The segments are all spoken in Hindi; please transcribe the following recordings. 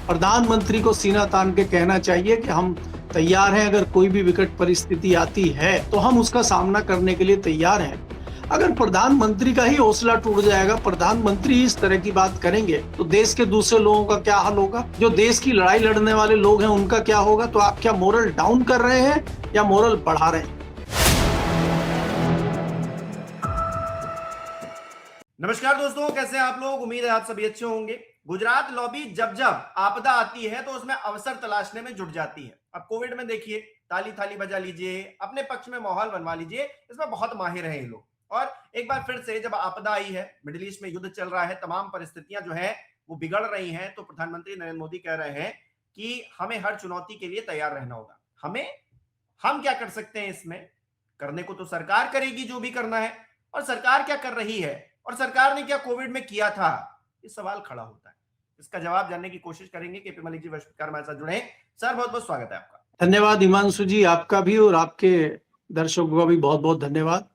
प्रधानमंत्री को सीना तान के कहना चाहिए कि हम तैयार हैं, अगर कोई भी विकट परिस्थिति आती है तो हम उसका सामना करने के लिए तैयार हैं। अगर प्रधानमंत्री का ही हौसला टूट जाएगा, प्रधानमंत्री इस तरह की बात करेंगे तो देश के दूसरे लोगों का क्या हाल होगा? जो देश की लड़ाई लड़ने वाले लोग हैं उनका क्या होगा? तो आप क्या मोरल डाउन कर रहे हैं या मोरल बढ़ा रहे हैं? नमस्कार दोस्तों, कैसे हैं आप लोग? उम्मीद है आप सभी अच्छे होंगे। गुजरात लॉबी जब जब आपदा आती है तो उसमें अवसर तलाशने में जुट जाती है। अब कोविड में देखिए, ताली थाली बजा लीजिए, अपने पक्ष में माहौल बनवा लीजिए, इसमें बहुत माहिर हैं ये लोग। और एक बार फिर से जब आपदा आई है, मिडिल ईस्ट में युद्ध चल रहा है, तमाम परिस्थितियां जो है वो बिगड़ रही हैं, तो प्रधानमंत्री नरेंद्र मोदी कह रहे हैं कि हमें हर चुनौती के लिए तैयार रहना होगा। हम क्या कर सकते हैं इसमें? करने को तो सरकार करेगी जो भी करना है, और सरकार क्या कर रही है और सरकार ने क्या कोविड में किया था, ये सवाल खड़ा होता है। इसका जवाब जानने की कोशिश करेंगे। केपी मलिक जी वरिष्ठ हमारे साथ जुड़े हैं। सर, बहुत बहुत स्वागत है आपका। धन्यवाद हिमांशु जी, आपका भी और आपके दर्शकों का भी बहुत बहुत धन्यवाद।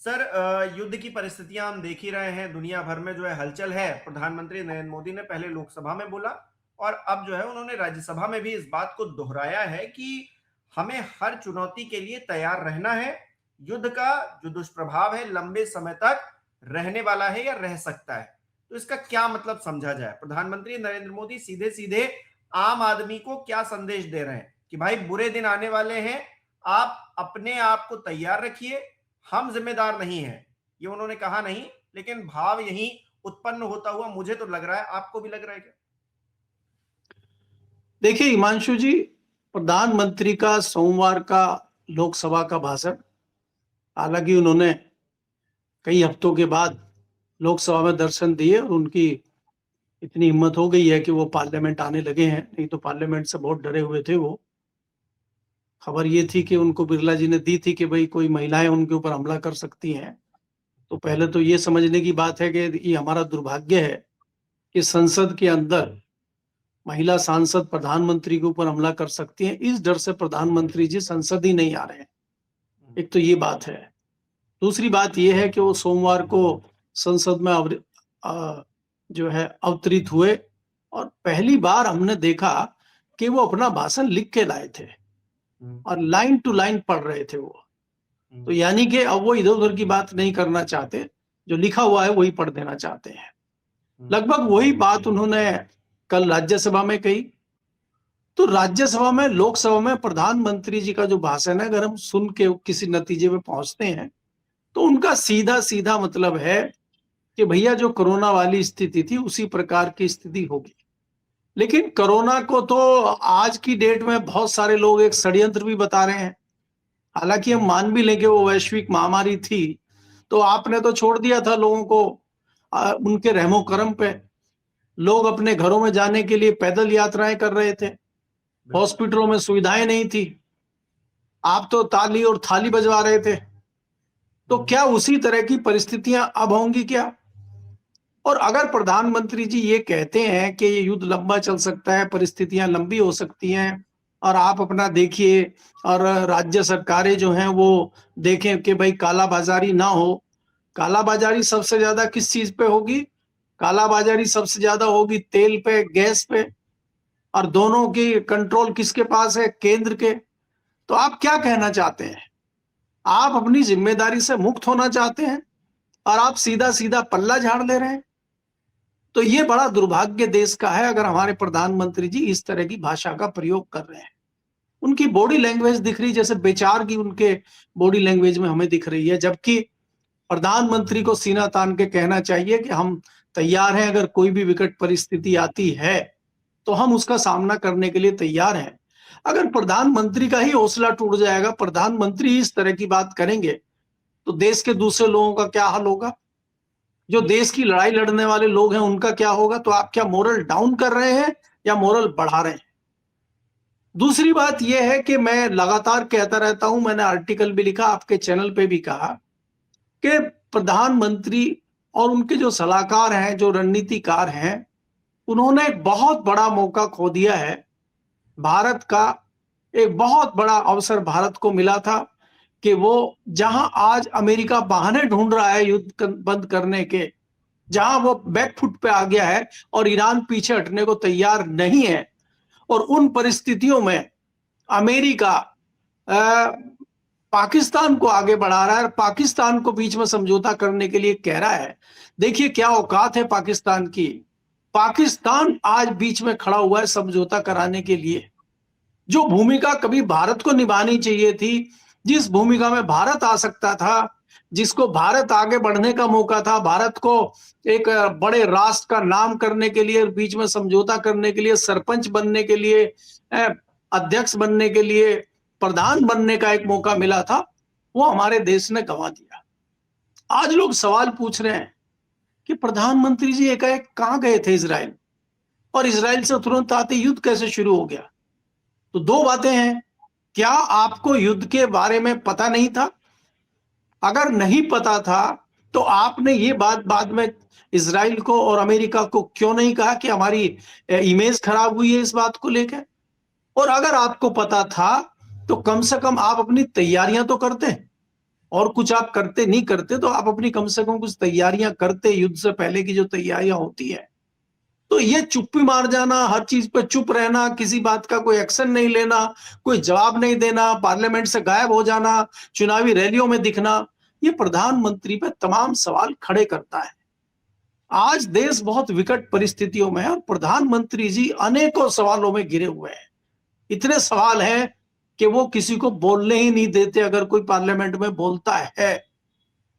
सर, युद्ध की परिस्थितियां हम देख ही रहे हैं, दुनिया भर में जो है हलचल है। प्रधानमंत्री नरेंद्र मोदी ने पहले लोकसभा में बोला और अब जो है उन्होंने राज्यसभा में भी इस बात को दोहराया है कि हमें हर चुनौती के लिए तैयार रहना है। युद्ध का जो दुष्प्रभाव है लंबे समय तक रहने वाला है या रह सकता है। तो इसका क्या मतलब समझा जाए? प्रधानमंत्री नरेंद्र मोदी सीधे सीधे आम आदमी को क्या संदेश दे रहे हैं कि भाई बुरे दिन आने वाले हैं, आप अपने आप को तैयार रखिए, हम जिम्मेदार नहीं हैं। ये उन्होंने कहा नहीं, लेकिन भाव यही उत्पन्न होता हुआ मुझे तो लग रहा है। आपको भी लग रहा है क्या? देखिए हिमांशु जी, प्रधानमंत्री का सोमवार का लोकसभा का भाषण, हालांकि उन्होंने कई हफ्तों के बाद लोकसभा में दर्शन दिए और उनकी इतनी हिम्मत हो गई है कि वो पार्लियामेंट आने लगे हैं, नहीं तो पार्लियामेंट से बहुत डरे हुए थे वो। खबर ये थी कि उनको बिरला जी ने दी थी कि भाई कोई महिलाएं उनके ऊपर हमला कर सकती हैं। तो पहले तो ये समझने की बात है कि ये हमारा दुर्भाग्य है कि संसद के अंदर महिला सांसद प्रधानमंत्री के ऊपर हमला कर सकती हैं। इस डर से प्रधानमंत्री जी संसद ही नहीं आ रहे हैं। एक तो ये बात है। दूसरी बात यह है कि वो सोमवार को संसद में जो है अवतरित हुए और पहली बार हमने देखा कि वो अपना भाषण लिख के लाए थे और लाइन टू लाइन पढ़ रहे थे वो। तो यानी कि अब वो इधर उधर की बात नहीं करना चाहते, जो लिखा हुआ है वही पढ़ देना चाहते हैं। लगभग वही बात उन्होंने कल राज्यसभा में कही। तो राज्यसभा में, लोकसभा में प्रधानमंत्री जी का जो भाषण है, अगर हम सुन के किसी नतीजे में पहुंचते हैं तो उनका सीधा सीधा मतलब है कि भैया जो कोरोना वाली स्थिति थी उसी प्रकार की स्थिति होगी। लेकिन कोरोना को तो आज की डेट में बहुत सारे लोग एक षड्यंत्र भी बता रहे हैं। हालांकि हम मान भी लें कि वो वैश्विक महामारी थी, तो आपने तो छोड़ दिया था लोगों को उनके रहमो करम पे। लोग अपने घरों में जाने के लिए पैदल यात्राएं कर रहे थे, हॉस्पिटलों में सुविधाएं नहीं थी, आप तो ताली और थाली बजवा रहे थे। तो क्या उसी तरह की परिस्थितियां अब होंगी क्या? और अगर प्रधानमंत्री जी ये कहते हैं कि ये युद्ध लंबा चल सकता है, परिस्थितियां लंबी हो सकती हैं, और आप अपना देखिए और राज्य सरकारें जो हैं वो देखें कि भाई कालाबाजारी ना हो। कालाबाजारी सबसे ज्यादा किस चीज पे होगी? कालाबाजारी सबसे ज्यादा होगी तेल पे, गैस पे, और दोनों की कंट्रोल किसके पास है? केंद्र के। तो आप क्या कहना चाहते हैं? आप अपनी जिम्मेदारी से मुक्त होना चाहते हैं और आप सीधा सीधा पल्ला झाड़ ले रहे हैं। तो ये बड़ा दुर्भाग्य देश का है अगर हमारे प्रधानमंत्री जी इस तरह की भाषा का प्रयोग कर रहे हैं। उनकी बॉडी लैंग्वेज दिख रही जैसे बेचार की उनके बॉडी लैंग्वेज में हमें दिख रही है, जबकि प्रधानमंत्री को सीना तान के कहना चाहिए कि हम तैयार हैं, अगर कोई भी विकट परिस्थिति आती है तो हम उसका सामना करने के लिए तैयार हैं। अगर प्रधानमंत्री का ही हौसला टूट जाएगा, प्रधानमंत्री इस तरह की बात करेंगे तो देश के दूसरे लोगों का क्या हाल होगा? जो देश की लड़ाई लड़ने वाले लोग हैं उनका क्या होगा? तो आप क्या मोरल डाउन कर रहे हैं या मोरल बढ़ा रहे हैं? दूसरी बात यह है कि मैं लगातार कहता रहता हूं, मैंने आर्टिकल भी लिखा, आपके चैनल पे भी कहा कि प्रधानमंत्री और उनके जो सलाहकार हैं, जो रणनीतिकार हैं, उन्होंने एक बहुत बड़ा मौका खो दिया है। भारत का एक बहुत बड़ा अवसर भारत को मिला था कि वो, जहां आज अमेरिका बहाने ढूंढ रहा है युद्ध बंद करने के, जहां वो बैकफुट पे आ गया है और ईरान पीछे हटने को तैयार नहीं है। और उन परिस्थितियों में अमेरिका पाकिस्तान को आगे बढ़ा रहा है और पाकिस्तान को बीच में समझौता करने के लिए कह रहा है। देखिए क्या औकात है पाकिस्तान की। पाकिस्तान आज बीच में खड़ा हुआ है समझौता कराने के लिए। जो भूमिका कभी भारत को निभानी चाहिए थी, जिस भूमिका में भारत आ सकता था, जिसको भारत आगे बढ़ने का मौका था, भारत को एक बड़े राष्ट्र का नाम करने के लिए, बीच में समझौता करने के लिए, सरपंच बनने के लिए, अध्यक्ष बनने के लिए, प्रधान बनने का एक मौका मिला था, वो हमारे देश ने गंवा दिया। आज लोग सवाल पूछ रहे हैं कि प्रधानमंत्री जी एकाएक कहां गए थे इजराइल, और इजराइल से तुरंत आते युद्ध कैसे शुरू हो गया। तो दो बातें हैं, क्या आपको युद्ध के बारे में पता नहीं था? अगर नहीं पता था तो आपने ये बात बाद में इजराइल को और अमेरिका को क्यों नहीं कहा कि हमारी इमेज खराब हुई है इस बात को लेकर? और अगर आपको पता था तो कम से कम आप अपनी तैयारियां तो करते, और कुछ आप करते नहीं करते तो आप अपनी कम से कम कुछ तैयारियां करते, युद्ध से पहले की जो तैयारियां होती है। तो ये चुप्पी मार जाना, हर चीज पे चुप रहना, किसी बात का कोई एक्शन नहीं लेना, कोई जवाब नहीं देना, पार्लियामेंट से गायब हो जाना, चुनावी रैलियों में दिखना, ये प्रधानमंत्री पे तमाम सवाल खड़े करता है। आज देश बहुत विकट परिस्थितियों में है और प्रधानमंत्री जी अनेकों सवालों में घिरे हुए हैं। इतने सवाल हैं कि वो किसी को बोलने ही नहीं देते। अगर कोई पार्लियामेंट में बोलता है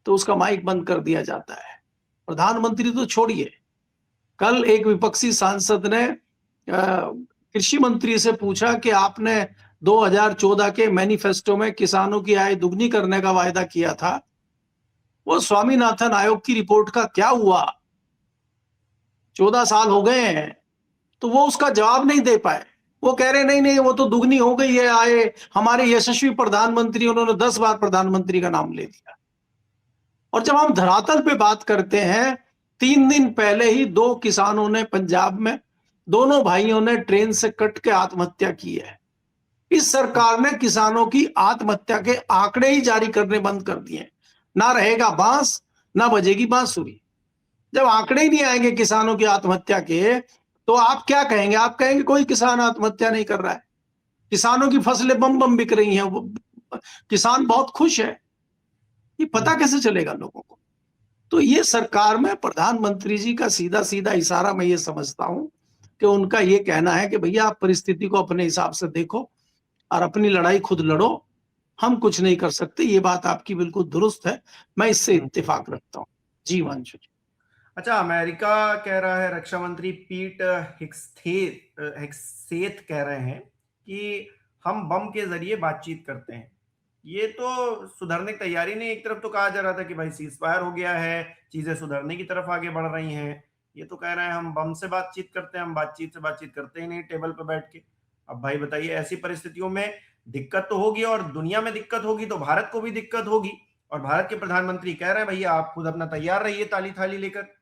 तो उसका माइक बंद कर दिया जाता है। प्रधानमंत्री तो छोड़िए, कल एक विपक्षी सांसद ने कृषि मंत्री से पूछा कि आपने 2014 के मैनिफेस्टो में किसानों की आय दुगनी करने का वायदा किया था, वो स्वामीनाथन आयोग की रिपोर्ट का क्या हुआ? 14 साल हो गए हैं, तो वो उसका जवाब नहीं दे पाए। वो कह रहे नहीं नहीं, वो तो दुगनी हो गई है आय। हमारे यशस्वी प्रधानमंत्री, उन्होंने 10 बार प्रधानमंत्री का नाम ले लिया। और जब हम धरातल पे बात करते हैं, 3 दिन पहले ही 2 किसानों ने पंजाब में, दोनों भाइयों ने ट्रेन से कट के आत्महत्या की है। इस सरकार ने किसानों की आत्महत्या के आंकड़े ही जारी करने बंद कर दिए। ना रहेगा बांस, ना बजेगी बांसुरी। जब आंकड़े ही नहीं आएंगे किसानों की आत्महत्या के, तो आप क्या कहेंगे? आप कहेंगे कोई किसान आत्महत्या नहीं कर रहा है, किसानों की फसलें बम बम बिक रही हैं, किसान बहुत खुश है। ये पता कैसे चलेगा लोगों को? तो ये सरकार में प्रधानमंत्री जी का सीधा सीधा इशारा मैं ये समझता हूं कि उनका ये कहना है कि भैया आप परिस्थिति को अपने हिसाब से देखो और अपनी लड़ाई खुद लड़ो, हम कुछ नहीं कर सकते। ये बात आपकी बिल्कुल दुरुस्त है, मैं इससे इत्तेफाक रखता हूँ। जी वांशु जी। अच्छा, अमेरिका कह रहा है, रक्षा मंत्री पीट हेग्सेथ कह रहे हैं कि हम बम के जरिए बातचीत करते हैं। ये तो सुधरने की तैयारी नहीं। एक तरफ तो कहा जा रहा था कि भाई सीज फायर हो गया है, चीजें सुधरने की तरफ आगे बढ़ रही हैं। ये तो कह रहे हैं हम बम से बातचीत करते हैं, हम बातचीत से बातचीत करते ही नहीं टेबल पर बैठ के। अब भाई बताइए, ऐसी परिस्थितियों में दिक्कत तो होगी, और दुनिया में दिक्कत होगी तो भारत को भी दिक्कत होगी। और भारत के प्रधानमंत्री कह रहे हैं भैया आप खुद अपना तैयार रहिए ताली थाली लेकर।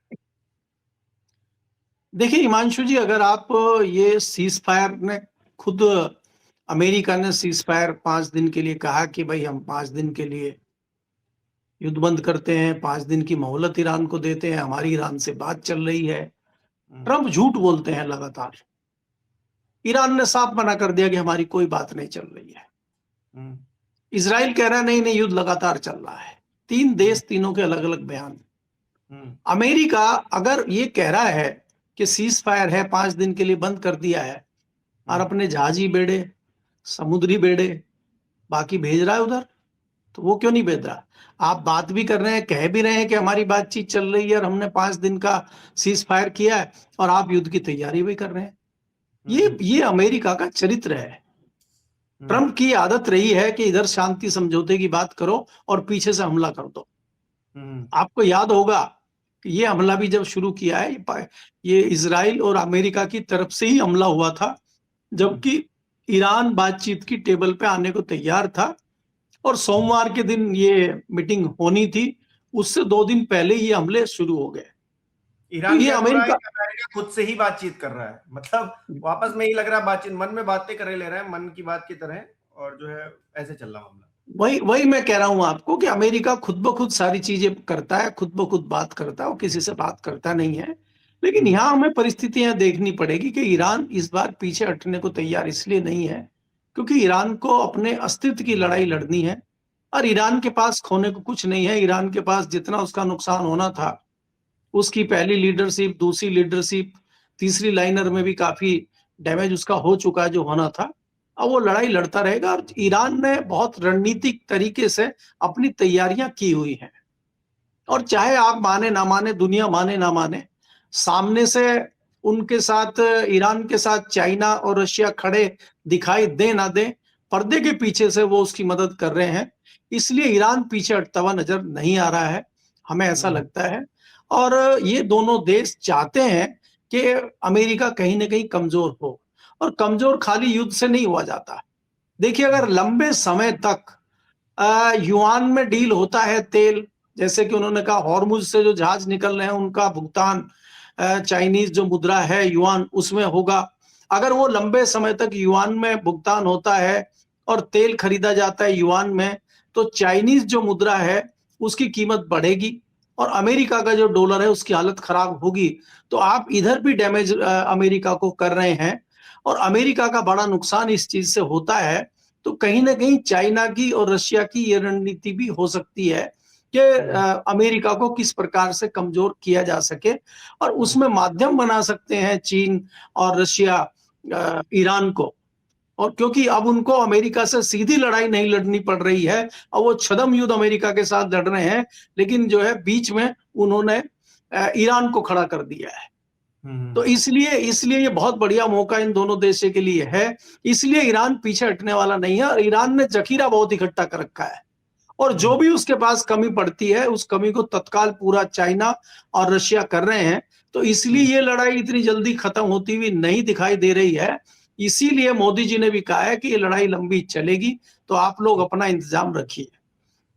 देखिए हिमांशु जी, अगर आप ये सीज फायर ने खुद, अमेरिका ने सीज फायर 5 दिन के लिए कहा कि भाई हम 5 दिन के लिए युद्ध बंद करते हैं, 5 दिन की मोहलत ईरान को देते हैं, हमारी ईरान से बात चल रही है। ट्रंप झूठ बोलते हैं लगातार। ईरान ने साफ मना कर दिया कि हमारी कोई बात नहीं चल रही है। इजराइल कह रहा है नहीं नहीं, युद्ध लगातार चल रहा है। 3 देश, तीनों के अलग अलग बयान। अमेरिका अगर ये कह रहा है कि सीज फायर है, 5 दिन के लिए बंद कर दिया है, और अपने जहाजी बेड़े, समुद्री बेड़े बाकी भेज रहा है उधर, तो वो क्यों नहीं भेज रहा? आप बात भी कर रहे हैं, कह भी रहे हैं कि हमारी बातचीत चल रही है और हमने 5 दिन का सीज फायर किया है, और आप युद्ध की तैयारी भी कर रहे हैं। ये अमेरिका का चरित्र है। ट्रंप की आदत रही है कि इधर शांति समझौते की बात करो और पीछे से हमला कर दो। आपको याद होगा कि ये हमला भी जब शुरू किया है, ये इजराइल और अमेरिका की तरफ से ही हमला हुआ था, जबकि ईरान बातचीत की टेबल पे आने को तैयार था। और सोमवार के दिन ये मीटिंग होनी थी, उससे 2 दिन पहले ये हमले शुरू हो गए। ईरान तो ये कह रहा है अमेरिका कि अमेरिका खुद से ही बातचीत कर रहा है, मतलब वापस में ही लग रहा है बातचीत, मन में बातें करे ले रहे हैं मन की बात की तरह, और जो है ऐसे चल रहा मामला। वही वही मैं कह रहा हूं आपको कि अमेरिका खुद ब खुद सारी चीजें करता है, खुद ब खुद बात करता है, वो किसी से बात करता नहीं है। लेकिन यहाँ हमें परिस्थितियां देखनी पड़ेगी कि ईरान इस बार पीछे हटने को तैयार इसलिए नहीं है क्योंकि ईरान को अपने अस्तित्व की लड़ाई लड़नी है और ईरान के पास खोने को कुछ नहीं है। ईरान के पास जितना उसका नुकसान होना था, उसकी पहली लीडरशिप, दूसरी लीडरशिप, तीसरी लाइनर में भी काफी डैमेज उसका हो चुका है जो होना था। अब वो लड़ाई लड़ता रहेगा और ईरान ने बहुत रणनीतिक तरीके से अपनी तैयारियां की हुई हैं। और चाहे आप माने ना माने, दुनिया माने ना माने, सामने से उनके साथ, ईरान के साथ चाइना और रशिया खड़े दिखाई दे ना दे, पर्दे के पीछे से वो उसकी मदद कर रहे हैं। इसलिए ईरान पीछे हटता हुआ नजर नहीं आ रहा है, हमें ऐसा लगता है। और ये दोनों देश चाहते हैं कि अमेरिका कहीं ना कहीं कमजोर हो, और कमजोर खाली युद्ध से नहीं हुआ जाता। देखिए, अगर लंबे समय तक युआन में डील होता है तेल, जैसे कि उन्होंने कहा हॉर्मुज से जो जहाज निकल रहे हैं उनका भुगतान चाइनीज जो मुद्रा है युआन उसमें होगा। अगर वो लंबे समय तक युआन में भुगतान होता है और तेल खरीदा जाता है युआन में, तो चाइनीज जो मुद्रा है उसकी कीमत बढ़ेगी और अमेरिका का जो डॉलर है उसकी हालत खराब होगी। तो आप इधर भी डैमेज अमेरिका को कर रहे हैं और अमेरिका का बड़ा नुकसान इस चीज से होता है। तो कहीं ना कहीं चाइना की और रशिया की ये रणनीति भी हो सकती है कि अमेरिका को किस प्रकार से कमजोर किया जा सके, और उसमें माध्यम बना सकते हैं चीन और रशिया ईरान को। और क्योंकि अब उनको अमेरिका से सीधी लड़ाई नहीं लड़नी पड़ रही है और वो छद्म युद्ध अमेरिका के साथ लड़ रहे हैं, लेकिन जो है बीच में उन्होंने ईरान को खड़ा कर दिया है। तो इसलिए इसलिए ये बहुत बढ़िया मौका इन दोनों देशों के लिए है। इसलिए ईरान पीछे हटने वाला नहीं है और ईरान ने जखीरा बहुत इकट्ठा कर रखा है, और जो भी उसके पास कमी पड़ती है उस कमी को तत्काल पूरा चाइना और रशिया कर रहे हैं। तो इसलिए ये लड़ाई इतनी जल्दी खत्म होती हुई नहीं दिखाई दे रही है। इसीलिए मोदी जी ने भी कहा है कि ये लड़ाई लंबी चलेगी, तो आप लोग अपना इंतजाम रखिए।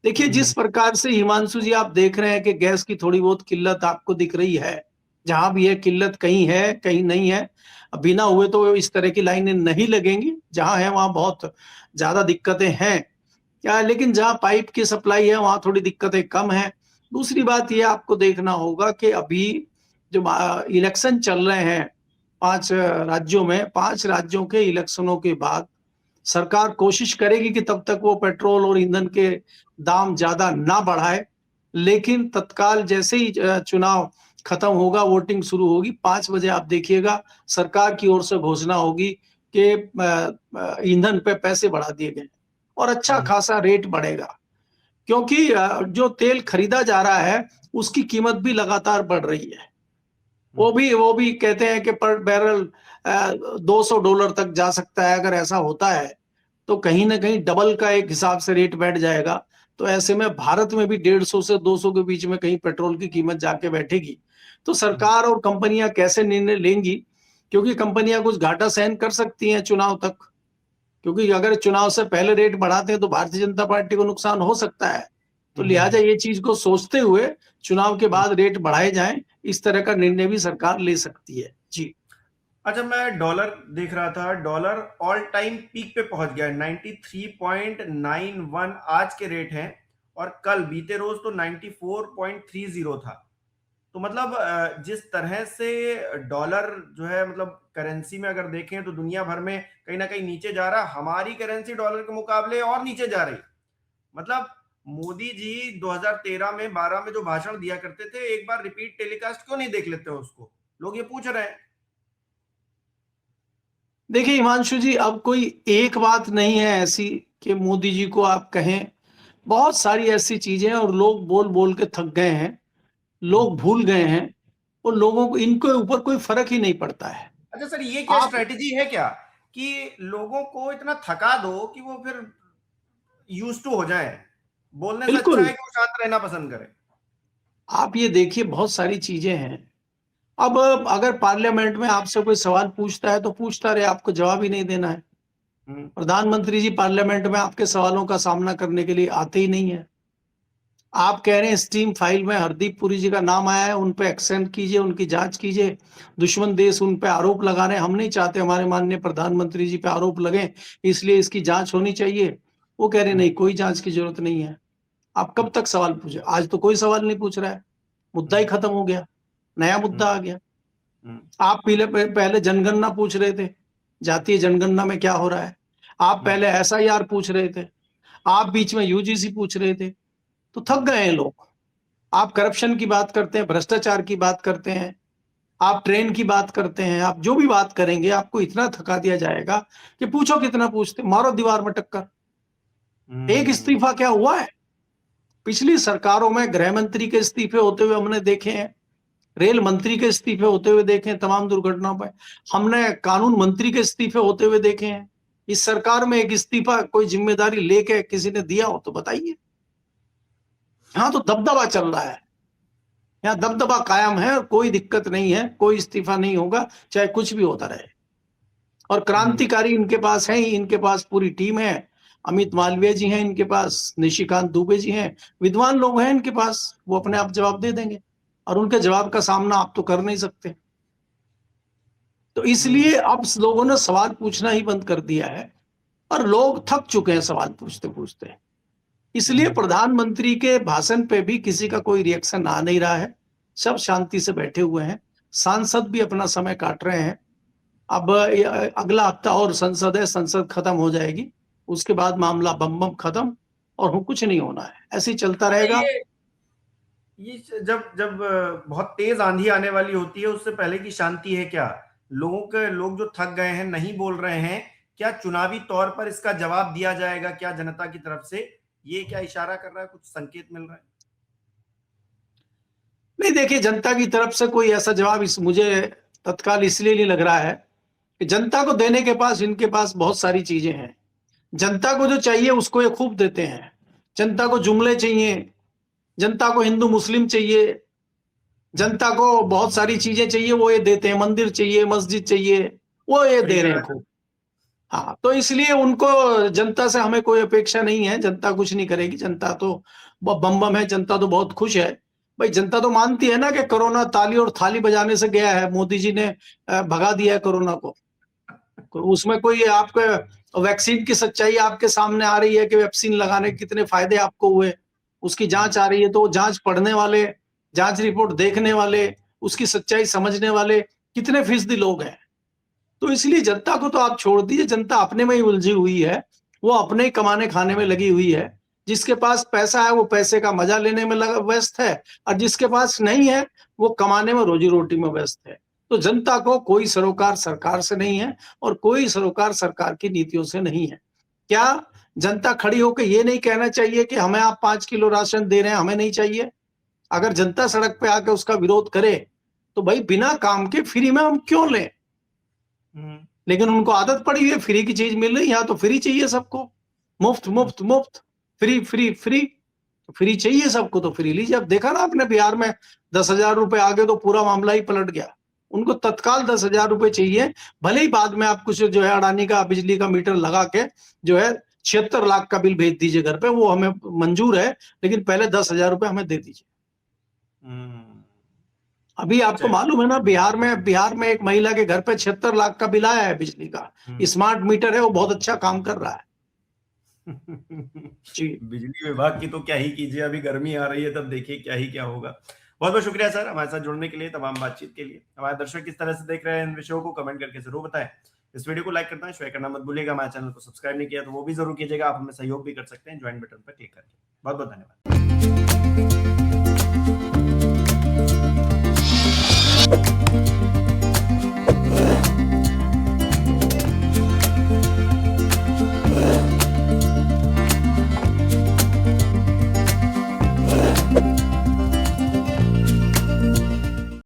देखिए, जिस प्रकार से हिमांशु जी आप देख रहे हैं कि गैस की थोड़ी बहुत किल्लत आपको दिख रही है, जहां भी है किल्लत कहीं है कहीं नहीं है। बिना हुए तो इस तरह की लाइनें नहीं लगेंगी, जहां है वहां बहुत ज्यादा दिक्कतें हैं क्या, लेकिन जहां पाइप की सप्लाई है वहां थोड़ी दिक्कतें कम है। दूसरी बात यह आपको देखना होगा कि अभी जो इलेक्शन चल रहे हैं 5 राज्यों में, 5 राज्यों के इलेक्शनों के बाद सरकार कोशिश करेगी कि तब तक वो पेट्रोल और ईंधन के दाम ज्यादा ना बढ़ाए। लेकिन तत्काल जैसे ही चुनाव खत्म होगा, वोटिंग शुरू होगी, 5 बजे आप देखिएगा सरकार की ओर से घोषणा होगी कि ईंधन पे पैसे बढ़ा दिए गए और अच्छा खासा रेट बढ़ेगा। क्योंकि जो तेल खरीदा जा रहा है उसकी कीमत भी लगातार बढ़ रही है। वो भी कहते हैं कि पर बैरल $200 तक जा सकता है। अगर ऐसा होता है तो कहीं ना कहीं डबल का एक हिसाब से रेट बैठ जाएगा। तो ऐसे में भारत में भी 150 से 200 के बीच में कहीं पेट्रोल की कीमत जाके बैठेगी। तो सरकार और कंपनियां कैसे निर्णय लेंगी, क्योंकि कंपनियां कुछ घाटा सहन कर सकती हैं चुनाव तक, क्योंकि अगर चुनाव से पहले रेट बढ़ाते हैं तो भारतीय जनता पार्टी को नुकसान हो सकता है। तो लिहाजा ये चीज को सोचते हुए चुनाव के बाद रेट बढ़ाए जाएं, इस तरह का निर्णय भी सरकार ले सकती है। जी। अच्छा, मैं डॉलर देख रहा था, डॉलर ऑल टाइम पीक पे पहुंच गया है, 93.91 आज के रेट हैं, और कल बीते रोज तो 94.30 था। तो मतलब जिस तरह से डॉलर जो है, मतलब करेंसी में अगर देखें तो दुनिया भर में कहीं ना कहीं नीचे जा रहा, हमारी करेंसी डॉलर के मुकाबले और नीचे जा रही। मतलब मोदी जी 2013 में 12 में जो भाषण दिया करते थे, एक बार रिपीट टेलीकास्ट क्यों नहीं देख लेते उसको, लोग ये पूछ रहे हैं। देखिए हिमांशु जी, अब कोई एक बात नहीं है ऐसी कि मोदी जी को आप कहें। बहुत सारी ऐसी चीजें हैं और लोग बोल बोल के थक गए हैं, लोग भूल गए हैं, और लोगों को इनके ऊपर कोई फर्क ही नहीं पड़ता है। अच्छा सर, ये क्या आप स्ट्रेटेजी है क्या कि लोगों को इतना थका दो कि वो फिर यूज टू हो जाए, बोलने से अच्छा बिल्कुल, है कि वो शांत रहना पसंद करें। आप ये देखिए बहुत सारी चीजें हैं। अब अगर पार्लियामेंट में आपसे कोई सवाल पूछता है तो पूछता रहे, आपको जवाब ही नहीं देना है। प्रधानमंत्री जी पार्लियामेंट में आपके सवालों का सामना करने के लिए आते ही नहीं है। आप कह रहे हैं स्टीम फाइल में हरदीप पुरी जी का नाम आया है, उन पे एक्शन कीजिए, उनकी जांच कीजिए। दुश्मन देश उन पे आरोप लगा रहे हैं, हम नहीं चाहते हमारे माननीय प्रधानमंत्री जी पे आरोप लगे, इसलिए इसकी जांच होनी चाहिए। वो कह रहे नहीं, कोई जांच की जरूरत नहीं है। आप कब तक सवाल पूछे? आज तो कोई सवाल नहीं पूछ रहा है, मुद्दा ही खत्म हो गया, नया मुद्दा आ गया। आप पहले जनगणना पूछ रहे थे, जातीय जनगणना में क्या हो रहा है। आप पहले SIR पूछ रहे थे, आप बीच में UGC पूछ रहे थे। तो थक गए हैं लोग। आप करप्शन की बात करते हैं, भ्रष्टाचार की बात करते हैं, आप ट्रेन की बात करते हैं, आप जो भी बात करेंगे आपको इतना थका दिया जाएगा कि पूछो कितना पूछते, मारो दीवार में टक्कर। एक इस्तीफा क्या हुआ है? पिछली सरकारों में गृह मंत्री के इस्तीफे होते हुए हमने देखे हैं, रेल मंत्री के इस्तीफे होते हुए देखे हैं तमाम दुर्घटनाओं पर, हमने कानून मंत्री के इस्तीफे होते हुए देखे हैं। इस सरकार में एक इस्तीफा कोई जिम्मेदारी लेके किसी ने दिया हो तो बताइए। हाँ, तो दबदबा चल रहा है, यहाँ दबदबा कायम है और कोई दिक्कत नहीं है, कोई इस्तीफा नहीं होगा चाहे कुछ भी होता रहे। और क्रांतिकारी इनके पास है ही, इनके पास पूरी टीम है। अमित मालवीय जी हैं इनके पास, निशिकांत दुबे जी हैं, विद्वान लोग हैं इनके पास, वो अपने आप जवाब दे देंगे और उनके जवाब का सामना आप तो कर नहीं सकते। तो इसलिए अब लोगों ने सवाल पूछना ही बंद कर दिया है और लोग थक चुके हैं सवाल पूछते पूछते। इसलिए प्रधानमंत्री के भाषण पे भी किसी का कोई रिएक्शन आ नहीं रहा है, सब शांति से बैठे हुए हैं। सांसद भी अपना समय काट रहे हैं। अब अगला हफ्ता और संसद है, संसद खत्म हो जाएगी, उसके बाद मामला बम बम खत्म और कुछ नहीं होना है, ऐसे ही चलता रहेगा। ये जब बहुत तेज आंधी आने वाली होती है उससे पहले की शांति है क्या? लोग जो थक गए हैं, नहीं बोल रहे हैं, क्या चुनावी तौर पर इसका जवाब दिया जाएगा क्या जनता की तरफ से? ये क्या इशारा कर रहा है, कुछ संकेत मिल रहा है? नहीं, देखिए, जनता की तरफ से कोई ऐसा जवाब मुझे तत्काल इसलिए नहीं लग रहा है कि जनता को देने के पास इनके पास बहुत सारी चीजें हैं। जनता को जो चाहिए उसको ये खूब देते हैं। जनता को जुमले चाहिए, जनता को हिंदू मुस्लिम चाहिए, जनता को बहुत सारी चीजें चाहिए, वो ये देते हैं। मंदिर चाहिए, मस्जिद चाहिए, वो ये दे रहे हैं खूब। हाँ, तो इसलिए उनको, जनता से हमें कोई अपेक्षा नहीं है, जनता कुछ नहीं करेगी। जनता तो बम बम है, जनता तो बहुत खुश है। भाई, जनता तो मानती है ना कि कोरोना ताली और थाली बजाने से गया है, मोदी जी ने भगा दिया है कोरोना को। उसमें कोई आपके वैक्सीन की सच्चाई आपके सामने आ रही है कि वैक्सीन लगाने के कितने फायदे आपको हुए, उसकी जांच आ रही है, तो जांच पढ़ने वाले, जांच रिपोर्ट देखने वाले, उसकी सच्चाई समझने वाले कितने फीसदी लोग हैं। तो इसलिए जनता को तो आप छोड़ दीजिए, जनता अपने में ही उलझी हुई है, वो अपने ही कमाने खाने में लगी हुई है। जिसके पास पैसा है वो पैसे का मजा लेने में व्यस्त है, और जिसके पास नहीं है वो कमाने में, रोजी रोटी में व्यस्त है। तो जनता को कोई सरोकार सरकार से नहीं है और कोई सरोकार सरकार की नीतियों से नहीं है। क्या जनता खड़ी होकर ये नहीं कहना चाहिए कि हमें आप 5 किलो राशन दे रहे हैं, हमें नहीं चाहिए? अगर जनता सड़क पे आकर उसका विरोध करे तो भाई, बिना काम के फ्री में हम क्यों लें? लेकिन उनको आदत पड़ी है, फ्री की चीज मिल रही है, यहाँ तो फ्री चाहिए सबको, मुफ्त मुफ्त मुफ्त, फ्री फ्री फ्री, फ्री चाहिए सबको तो फ्री लीजिए। अब देखा ना आपने, बिहार में 10,000 रुपए आ गए तो पूरा मामला ही पलट गया। उनको तत्काल 10,000 रुपए चाहिए, भले ही बाद में आप कुछ जो है अडानी का बिजली का मीटर लगा के जो है 76 लाख का बिल भेज दीजिए घर पे, वो हमें मंजूर है, लेकिन पहले 10,000 रुपए हमें दे दीजिए। अभी आपको मालूम है ना, बिहार में एक महिला के घर पे 76 लाख का बिल आया है बिजली का। स्मार्ट मीटर है, वो बहुत अच्छा काम कर रहा है। जी, बिजली विभाग की तो क्या ही कीजिए, अभी गर्मी आ रही है, तब देखिए क्या ही क्या होगा। बहुत बहुत शुक्रिया सर हमारे साथ जुड़ने के लिए, तमाम बातचीत के लिए। हमारे दर्शक किस तरह से देख रहे हैं इन विषयों को कमेंट करके जरूर बताएं। इस वीडियो को लाइक करना, शेयर करना मत भूलिएगा। हमारे चैनल को सब्सक्राइब नहीं किया तो वो भी जरूर कीजिएगा। आप हमें सहयोग भी कर सकते हैं ज्वाइन बटन पर क्लिक करके। बहुत बहुत धन्यवाद।